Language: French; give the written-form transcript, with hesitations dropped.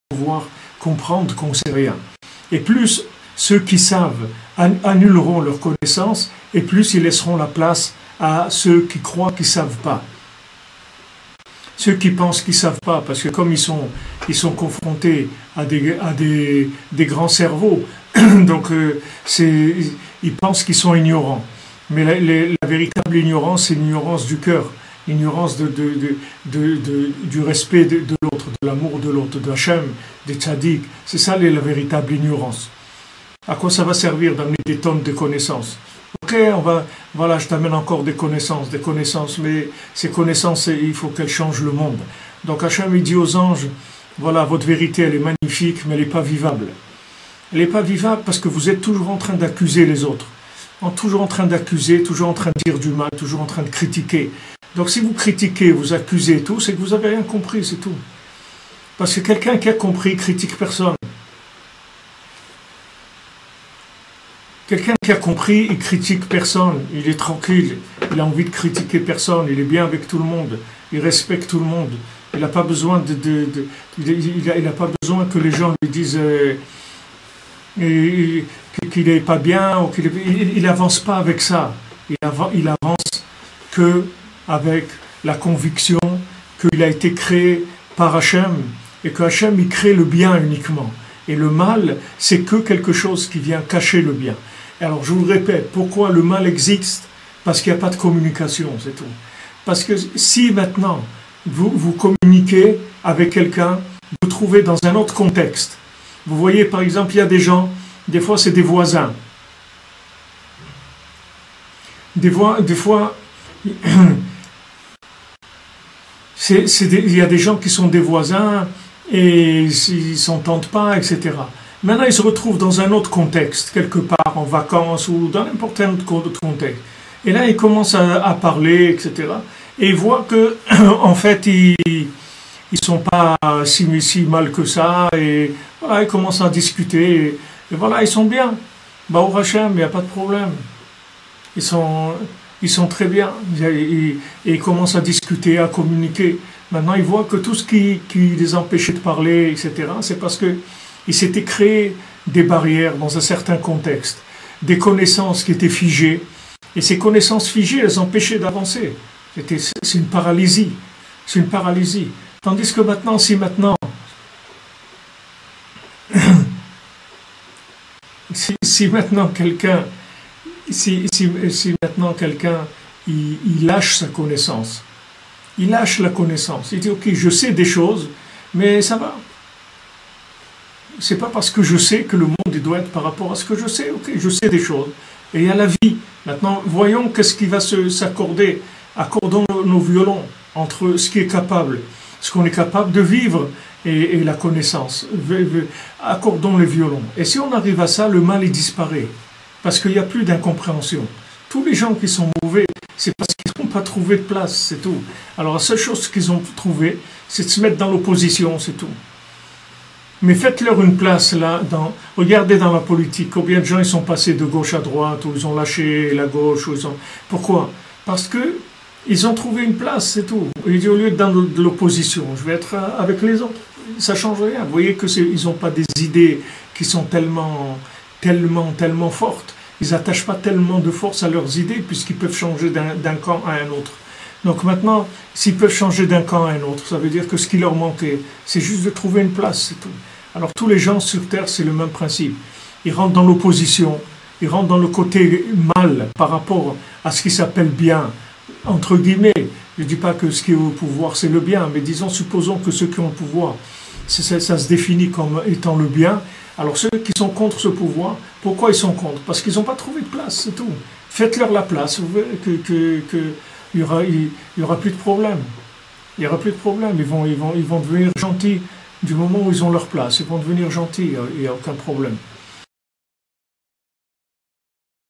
pouvoir comprendre qu'on ne sait rien. Et plus ceux qui savent annuleront leur connaissance, et plus ils laisseront la place à ceux qui croient qu'ils ne savent pas. Ceux qui pensent qu'ils ne savent pas, parce que comme ils sont confrontés à des grands cerveaux, donc ils pensent qu'ils sont ignorants. Mais la véritable ignorance, c'est l'ignorance du cœur, l'ignorance du respect de l'autre, de l'amour de l'autre, de Hachem, des tzaddik. C'est ça la véritable ignorance. À quoi ça va servir d'amener des tonnes de connaissances? Ok, voilà, je t'amène encore des connaissances, mais ces connaissances, il faut qu'elles changent le monde. Donc Hachem, il dit aux anges, voilà, votre vérité, elle est magnifique, mais elle n'est pas vivable. Elle n'est pas vivable parce que vous êtes toujours en train d'accuser les autres. Toujours en train d'accuser, toujours en train de dire du mal, toujours en train de critiquer. Donc si vous critiquez, vous accusez et tout, c'est que vous n'avez rien compris, c'est tout. Parce que quelqu'un qui a compris critique personne. Quelqu'un qui a compris, il critique personne, il est tranquille, il a envie de critiquer personne, il est bien avec tout le monde, il respecte tout le monde. Il n'a pas besoin il n'a pas besoin que les gens lui disent qu'il n'est pas bien, ou il n'avance pas avec ça. Il avance que avec la conviction qu'il a été créé par Hachem, et que Hachem, il crée le bien uniquement. Et le mal, c'est que quelque chose qui vient cacher le bien. Alors je vous le répète, pourquoi le mal existe? Parce qu'il n'y a pas de communication, c'est tout. Parce que si maintenant vous communiquez avec quelqu'un, vous trouvez dans un autre contexte. Vous voyez par exemple, il y a des gens, des fois c'est des voisins. Des fois il y a des gens qui sont des voisins et ils ne s'entendent pas, etc. Maintenant, ils se retrouvent dans un autre contexte, quelque part en vacances ou dans n'importe quel autre contexte. Et là, ils commencent à parler, etc. Et ils voient que, en fait, ils sont pas si mal que ça. Et voilà, ils commencent à discuter. Et voilà, ils sont bien. Bah, au Hachem, il n'y a pas de problème. Ils sont très bien. Et ils commencent à discuter, à communiquer. Maintenant, ils voient que tout ce qui les empêchait de parler, etc., c'est parce que il s'était créé des barrières dans un certain contexte, des connaissances qui étaient figées, et ces connaissances figées, elles empêchaient d'avancer. C'est une paralysie. C'est une paralysie. Tandis que maintenant, si maintenant quelqu'un il lâche sa connaissance, il lâche la connaissance, il dit ok, je sais des choses, mais ça va. C'est pas parce que je sais que le monde il doit être par rapport à ce que je sais. Ok, je sais des choses. Et il y a la vie. Maintenant, voyons qu'est-ce qui va s'accorder. Accordons nos violons entre ce qui est capable, ce qu'on est capable de vivre et la connaissance. Accordons les violons. Et si on arrive à ça, le mal il disparaît. Parce qu'il n'y a plus d'incompréhension. Tous les gens qui sont mauvais, c'est parce qu'ils n'ont pas trouvé de place, c'est tout. Alors la seule chose qu'ils ont trouvé, c'est de se mettre dans l'opposition, c'est tout. Mais faites-leur une place là, regardez dans la politique, combien de gens ils sont passés de gauche à droite, ou ils ont lâché la gauche, Pourquoi? Parce que ils ont trouvé une place, c'est tout. Ils disent au lieu d'être dans de l'opposition, je vais être avec les autres. Ça ne change rien. Vous voyez qu'ils n'ont pas des idées qui sont tellement fortes. Ils n'attachent pas tellement de force à leurs idées, puisqu'ils peuvent changer d'un camp à un autre. Donc maintenant, s'ils peuvent changer d'un camp à un autre, ça veut dire que ce qui leur manquait, c'est juste de trouver une place, c'est tout. Alors tous les gens sur Terre, c'est le même principe. Ils rentrent dans l'opposition, ils rentrent dans le côté mal par rapport à ce qui s'appelle bien, entre guillemets. Je ne dis pas que ce qui est au pouvoir, c'est le bien, mais supposons que ceux qui ont le pouvoir, ça se définit comme étant le bien. Alors ceux qui sont contre ce pouvoir, pourquoi ils sont contre? Parce qu'ils n'ont pas trouvé de place, c'est tout. Faites-leur la place, vous verrez il y aura plus de problème. Il y aura plus de problème. Ils vont devenir gentils du moment où ils ont leur place. Ils vont devenir gentils. Il n'y a aucun problème.